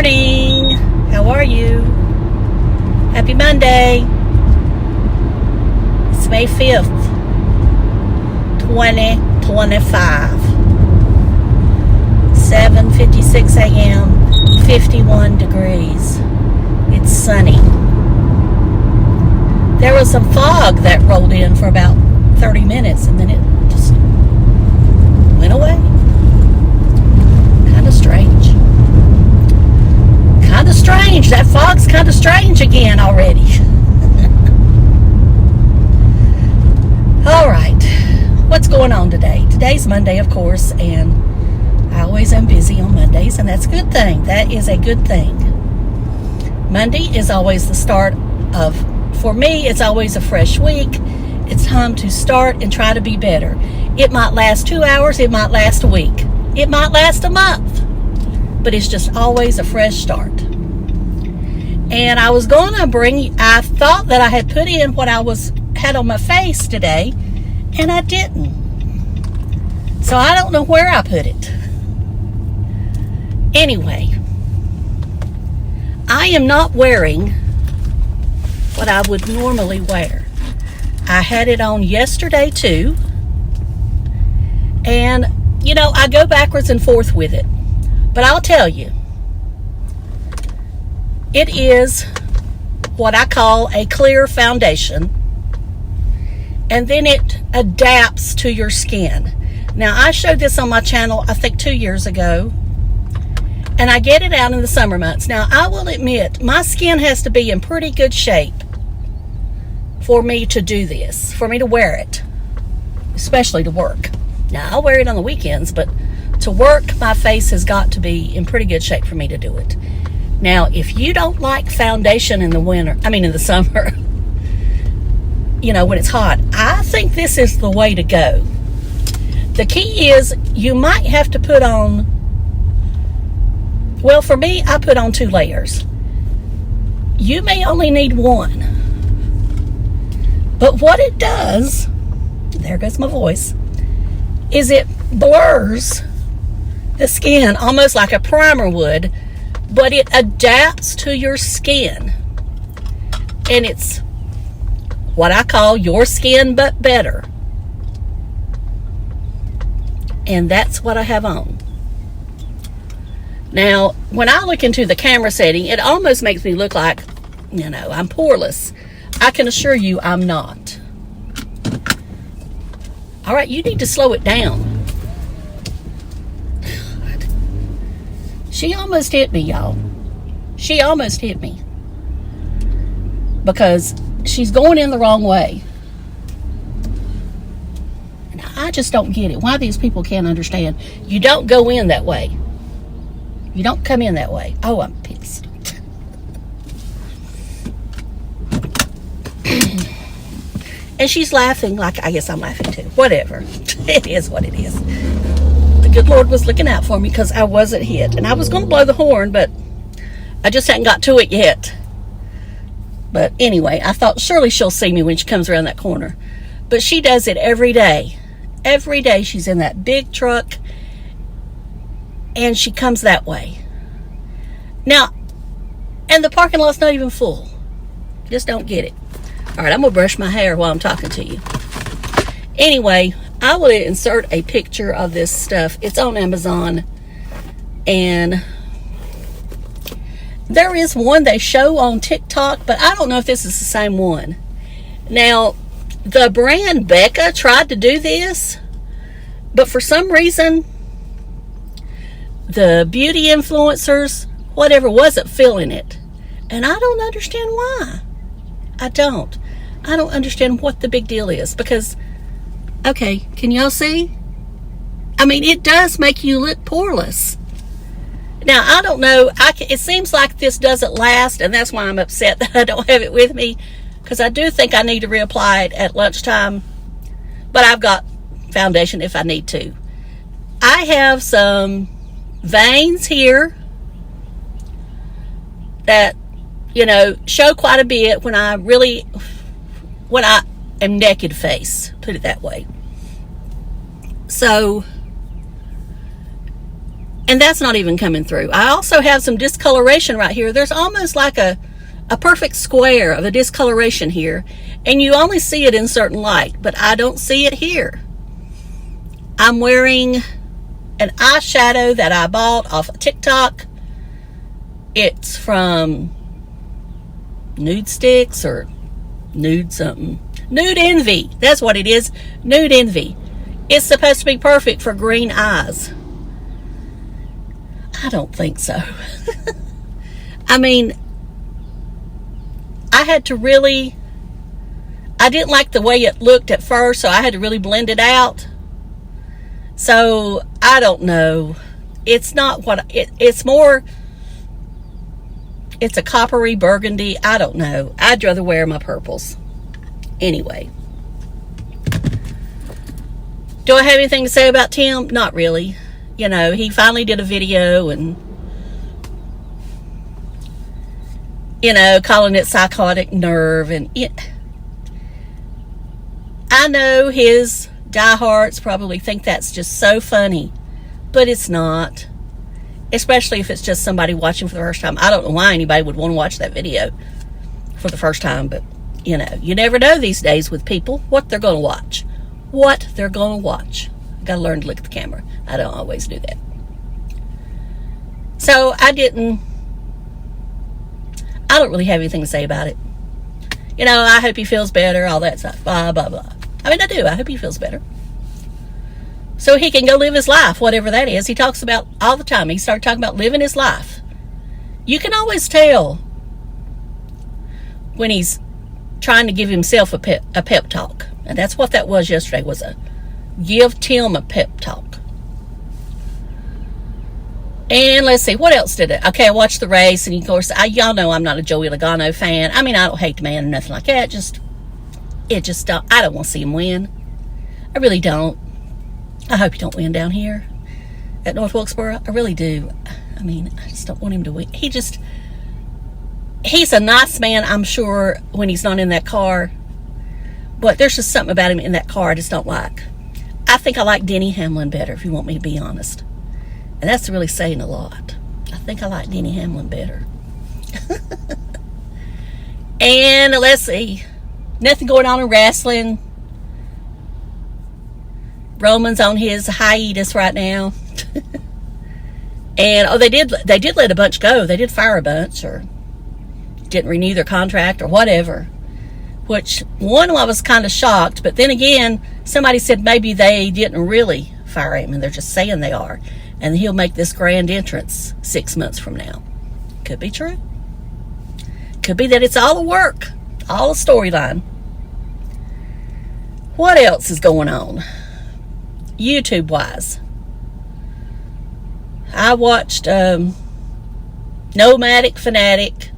morning. How are you? Happy Monday. It's May 5th, 2025. 7:56 a.m., 51 degrees. It's sunny. There was some fog that rolled in for about 30 minutes and then it just went away. Kind of strange. Kind of strange. That fog's kind of strange again already. All right. What's going on today? Today's Monday, of course, and I always am busy on Mondays, and that's a good thing. That is a good thing. Monday is always the start of, for me, it's always a fresh week. It's time to start and try to be better. It might last 2 hours. It might last a week. It might last a month. But it's just always a fresh start. And I was going to I thought that I had put in what I had on my face today, and I didn't. So I don't know where I put it. Anyway, I am not wearing what I would normally wear. I had it on yesterday too. And, you know, I go backwards and forth with it. But I'll tell you, it is what I call a clear foundation. And then it adapts to your skin. Now, I showed this on my channel, I think 2 years ago. And I get it out in the summer months. Now, I will admit, my skin has to be in pretty good shape for me to do this, for me to wear it, especially to work. Now, I'll wear it on the weekends, but to work, my face has got to be in pretty good shape for me to do it. Now, if you don't like foundation in the summer, you know, when it's hot, I think this is the way to go. The key is you might have to put on, well, for me, I put on 2 layers. You may only need 1. But what it does, there goes my voice, is it blurs the skin almost like a primer would, but it adapts to your skin. And it's what I call your skin but better. And that's what I have on. Now, when I look into the camera setting, it almost makes me look like, you know, I'm poreless. I can assure you I'm not. All right, you need to slow it down. God. She almost hit me, y'all. She almost hit me. Because she's going in the wrong way. And I just don't get it. Why these people can't understand. You don't go in that way. You don't come in that way. Oh, I'm pissed. And she's laughing like, I guess I'm laughing too. Whatever. It is what it is. The good Lord was looking out for me because I wasn't hit. And I was going to blow the horn, but I just hadn't got to it yet. But anyway, I thought surely she'll see me when she comes around that corner. But she does it every day. Every day she's in that big truck. And she comes that way. Now, and the parking lot's not even full. Just don't get it. All right, I'm going to brush my hair while I'm talking to you. Anyway, I will insert a picture of this stuff. It's on Amazon. And there is one they show on TikTok, but I don't know if this is the same one. Now, the brand Becca tried to do this, but for some reason, the beauty influencers, whatever, wasn't feeling it. And I don't understand why. I don't understand what the big deal is. Because, okay, can y'all see? I mean, it does make you look poreless. Now, I don't know. It seems like this doesn't last, and that's why I'm upset that I don't have it with me. Because I do think I need to reapply it at lunchtime. But I've got foundation if I need to. I have some veins here that, you know, show quite a bit when I am naked face, put it that way. So, And that's not even coming through. I also have some discoloration right here. There's almost like a perfect square of a discoloration here. And you only see it in certain light, but I don't see it here. I'm wearing an eyeshadow that I bought off of TikTok. It's from Nude Sticks or Nude something. Nude Envie. That's what it is. Nude Envie. It's supposed to be perfect for green eyes. I don't think so. I mean, I didn't like the way it looked at first, so I had to really blend it out. So, I don't know. It's not what, it's more, it's a coppery burgundy. I don't know. I'd rather wear my purples. Anyway. Do I have anything to say about Tim? Not really. You know, he finally did a video and, you know, calling it psychotic nerve. And I know his diehards probably think that's just so funny, but it's not. Especially if it's just somebody watching for the first time. I don't know why anybody would want to watch that video for the first time, but, you know, you never know these days with people what they're going to watch. What they're going to watch. Got to learn to look at the camera. I don't always do that. So, I don't really have anything to say about it. You know, I hope he feels better, all that stuff, blah, blah, blah. I mean, I do. I hope he feels better. So he can go live his life, whatever that is. He talks about all the time. He started talking about living his life. You can always tell when he's trying to give himself a pep talk. And that's what that was yesterday, was a give Tim a pep talk. And let's see, what else did it? Okay, I watched the race, and of course, y'all know I'm not a Joey Logano fan. I mean, I don't hate the man or nothing like that. I don't want to see him win. I really don't. I hope he don't win down here at North Wilkesboro. I really do. I mean, I just don't want him to win. He's a nice man, I'm sure, when he's not in that car. But there's just something about him in that car I just don't like. I think I like Denny Hamlin better, if you want me to be honest. And that's really saying a lot. I think I like Denny Hamlin better. And let's see. Nothing going on in wrestling. Roman's on his hiatus right now. And they did let a bunch go. They did fire a bunch, or didn't renew their contract or whatever. Which, one, I was kind of shocked, but then again, somebody said maybe they didn't really fire him and they're just saying they are. And he'll make this grand entrance 6 months from now. Could be true. Could be that it's all a work, all a storyline. What else is going on? YouTube-wise. I watched Nomadic Fanatic.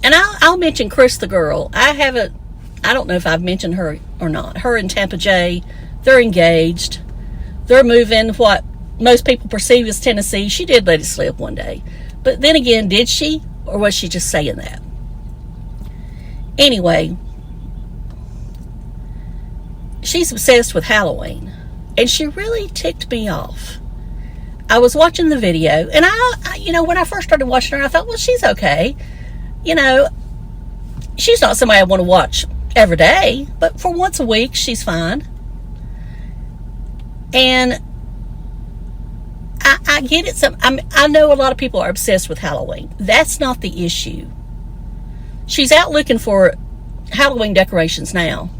And I'll mention Cris the girl. I don't know if I've mentioned her or not. Her and Tampa J, they're engaged. They're moving what most people perceive as Tennessee. She did let it slip one day. But then again, did she? Or was she just saying that? Anyway, she's obsessed with Halloween. And she really ticked me off. I was watching the video, and I when I first started watching her, I thought, well, she's okay. You know, she's not somebody I want to watch every day, but for once a week, she's fine. And I get it. I know a lot of people are obsessed with Halloween. That's not the issue. She's out looking for Halloween decorations now.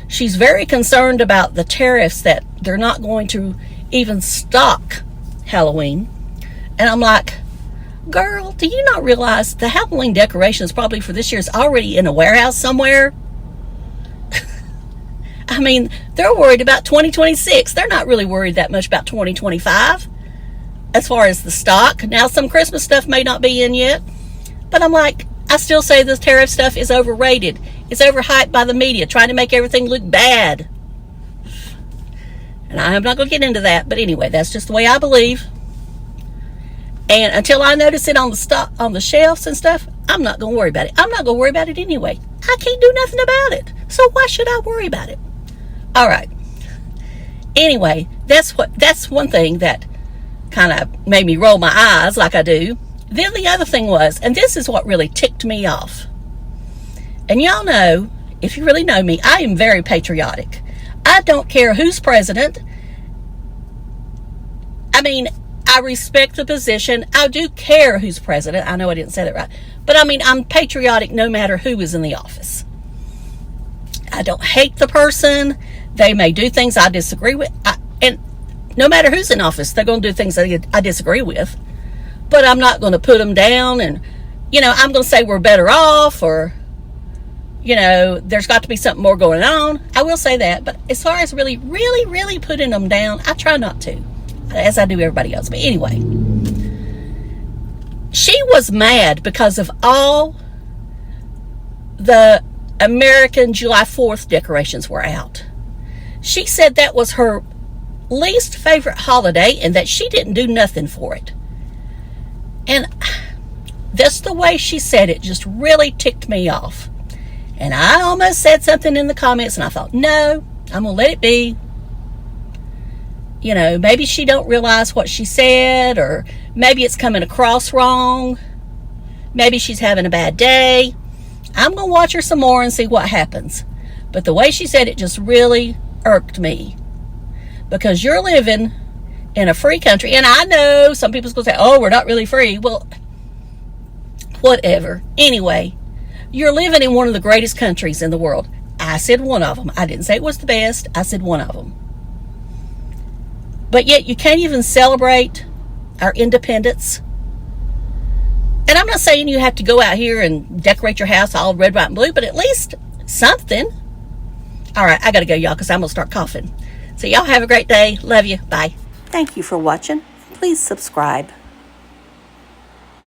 She's very concerned about the tariffs, that they're not going to even stock Halloween. And I'm like, girl, do you not realize the Halloween decorations probably for this year is already in a warehouse somewhere? I mean, they're worried about 2026. They're not really worried that much about 2025 as far as the stock. Now, some Christmas stuff may not be in yet, but I'm like, I still say this tariff stuff is overrated. It's overhyped by the media, trying to make everything look bad. And I'm not going to get into that, but anyway, that's just the way I believe. And until I notice it on the shelves and stuff, I'm not going to worry about it. I'm not going to worry about it anyway. I can't do nothing about it. So why should I worry about it? All right. Anyway, that's one thing that kind of made me roll my eyes like I do. Then the other thing was, and this is what really ticked me off. And y'all know, if you really know me, I am very patriotic. I don't care who's president. I mean, I respect the position. I do care who's president. I know I didn't say that right. But I mean, I'm patriotic no matter who is in the office. I don't hate the person. They may do things I disagree with. And no matter who's in office, they're going to do things I disagree with. But I'm not going to put them down. And, you know, I'm going to say we're better off, or, you know, there's got to be something more going on. I will say that. But as far as really, really, really putting them down, I try not to, as I do everybody else. But anyway, she was mad because of all the American July 4th decorations were out. She said that was her least favorite holiday and that she didn't do nothing for it. And that's the way she said it just really ticked me off. And I almost said something in the comments, and I thought, no, I'm going to let it be. You know, maybe she don't realize what she said, or maybe it's coming across wrong. Maybe she's having a bad day. I'm going to watch her some more and see what happens. But the way she said it just really irked me. Because you're living in a free country. And I know some people's going to say, oh, we're not really free. Well, whatever. Anyway, you're living in one of the greatest countries in the world. I said one of them. I didn't say it was the best. I said one of them. But yet you can't even celebrate our independence. And I'm not saying you have to go out here and decorate your house all red, white, and blue, but at least something. All right, I got to go, y'all, because I'm going to start coughing. So y'all have a great day. Love you. Bye. Thank you for watching. Please subscribe.